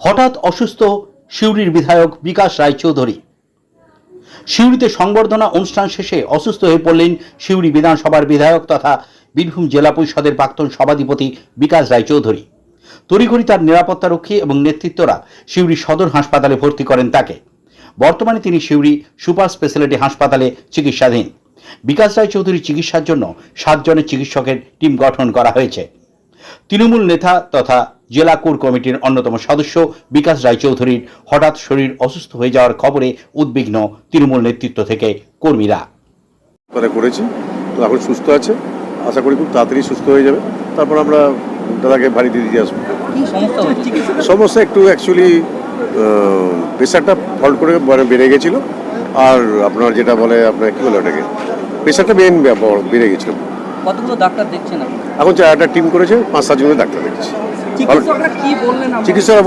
হঠাৎ অসুস্থ সিউড়ির বিধায়ক বিকাশ রায়চৌধুরী। সিউড়িতে সংবর্ধনা অনুষ্ঠান শেষে অসুস্থ হয়ে পড়লেন সিউড়ি বিধানসভার বিধায়ক তথা বীরভূম জেলা পরিষদের প্রাক্তন সভাধিপতি বিকাশ রায়চৌধুরী। তড়িঘড়ি তার নিরাপত্তারক্ষী এবং নেতৃত্বরা সিউড়ি সদর হাসপাতালে ভর্তি করেন তাকে। বর্তমানে তিনি সিউড়ি সুপার স্পেশালিটি হাসপাতালে চিকিৎসাধীন। বিকাশ রায়চৌধুরীর চিকিৎসার জন্য 7 জনের চিকিৎসকের টিম গঠন করা হয়েছে। তৃণমূল নেতা তথা জেলা কোর কমিটির অন্যতম সদস্য বিকাশ রায়চৌধুরীর হঠাৎ শরীর অসুস্থ হয়ে যাওয়ার খবরে উদ্বিগ্ন তৃণমূল নেতৃত্ব থেকে কর্মীরা। করেছি তো এখন সুস্থ আছে, আশা করি খুব তাড়াতাড়ি সুস্থ হয়ে যাবে। তারপর আমরা দাদাকে বাড়িতে দিয়ে আসবো। সমস্যা একটু অ্যাকচুয়ালি প্রেশারটা ফল্ট করে বেড়ে গেছিল, আর আপনার যেটা বলে আপনার কি বলে ওটাকে প্রেশারটা বেড়ে গেছিল। কতগুলো ডাক্তার দেখছেন? এখন একটা টিম করেছে, 5-7 জনের ডাক্তার দেখছে। চিকিৎসকরা কি বললেন? চিকিৎসকরা